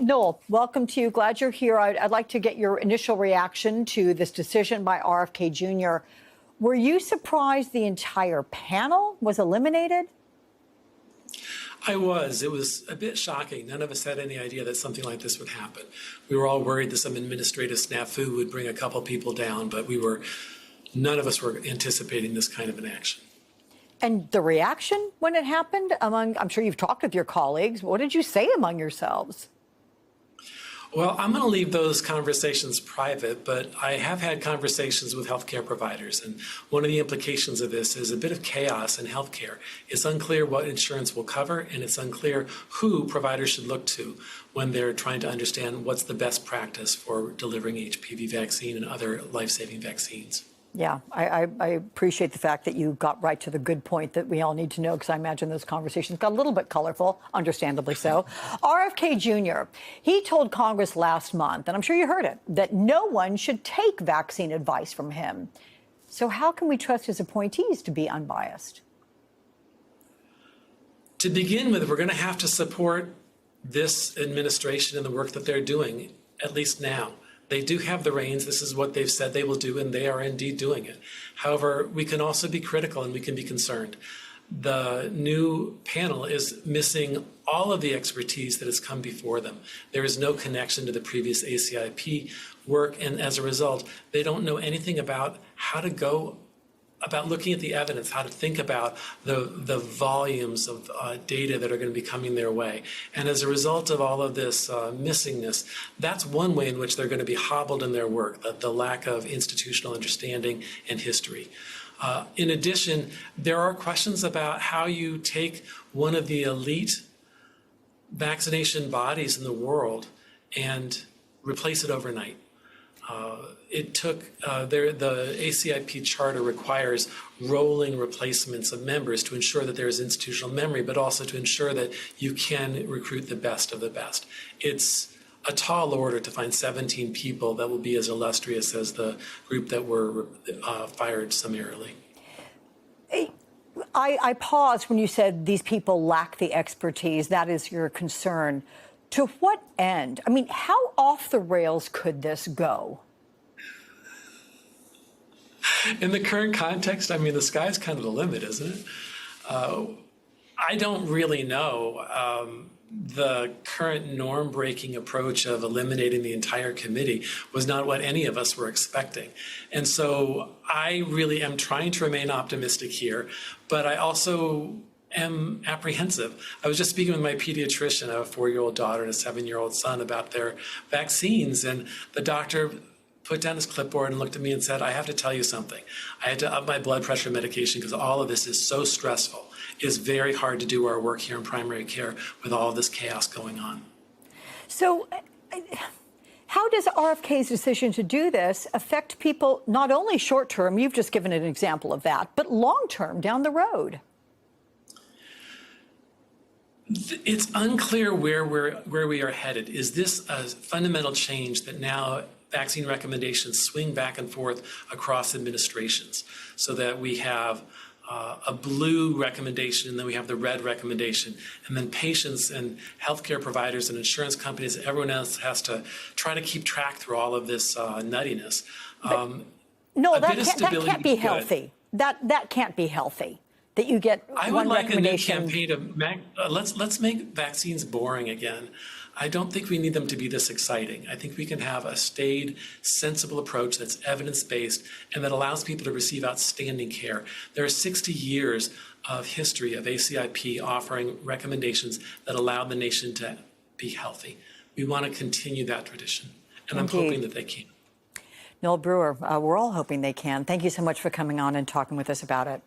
Noel, welcome to you. Glad you're here. I'd like to get your initial reaction to this decision by RFK Jr. Were you surprised the entire panel was eliminated? I was. It was a bit shocking. None of us had any idea that something like this would happen. We were all worried that some administrative snafu would bring a couple people down, but none of us were anticipating this kind of an action. And the reaction when it happened I'm sure you've talked with your colleagues. What did you say among yourselves? Well, I'm going to leave those conversations private, but I have had conversations with healthcare providers. And one of the implications of this is a bit of chaos in healthcare. It's unclear what insurance will cover, and it's unclear who providers should look to when they're trying to understand what's the best practice for delivering HPV vaccine and other life-saving vaccines. Yeah, I appreciate the fact that you got right to the good point that we all need to know, because I imagine those conversations got a little bit colorful, understandably so. RFK Jr., he told Congress last month, and I'm sure you heard it, that no one should take vaccine advice from him. So how can we trust his appointees to be unbiased? To begin with, we're going to have to support this administration and the work that they're doing, at least now. They do have the reins. This is what they've said they will do, and they are indeed doing it. However, we can also be critical and we can be concerned. The new panel is missing all of the expertise that has come before them. There is no connection to the previous ACIP work, and as a result, they don't know anything about how to go about looking at the evidence, how to think about the volumes of data that are going to be coming their way. And as a result of all of this missingness, that's one way in which they're going to be hobbled in their work, the lack of institutional understanding and history. In addition, there are questions about how you take one of the elite vaccination bodies in the world and replace it overnight. It took, the ACIP charter requires rolling replacements of members to ensure that there is institutional memory, but also to ensure that you can recruit the best of the best. It's a tall order to find 17 people that will be as illustrious as the group that were fired summarily. I paused when you said these people lack the expertise. That is your concern. To what end? I mean, how off the rails could this go? In the current context, I mean, the sky's kind of the limit, isn't it? I don't really know. The current norm-breaking approach of eliminating the entire committee was not what any of us were expecting. And so I really am trying to remain optimistic here, but I also am apprehensive. I was just speaking with my pediatrician. I have a 4-year-old daughter and a 7-year-old son about their vaccines, and the doctor put down his clipboard and looked at me and said, I have to tell you something. I had to up my blood pressure medication because all of this is so stressful. It is very hard to do our work here in primary care with all of this chaos going on. So how does RFK's decision to do this affect people, not only short term, you've just given an example of that, but long term down the road? It's unclear where we are headed. Is this a fundamental change that now vaccine recommendations swing back and forth across administrations so that we have a blue recommendation and then we have the red recommendation, and then patients and healthcare providers and insurance companies, everyone else has to try to keep track through all of this nuttiness. No, that can't be healthy. That can't be healthy. That you get one recommendation. I would like a new campaign to let's make vaccines boring again. I don't think we need them to be this exciting. I think we can have a staid, sensible approach that's evidence-based and that allows people to receive outstanding care. There are 60 years of history of ACIP offering recommendations that allow the nation to be healthy. We want to continue that tradition, and I'm hoping that they can. Noel Brewer, we're all hoping they can. Thank you so much for coming on and talking with us about it.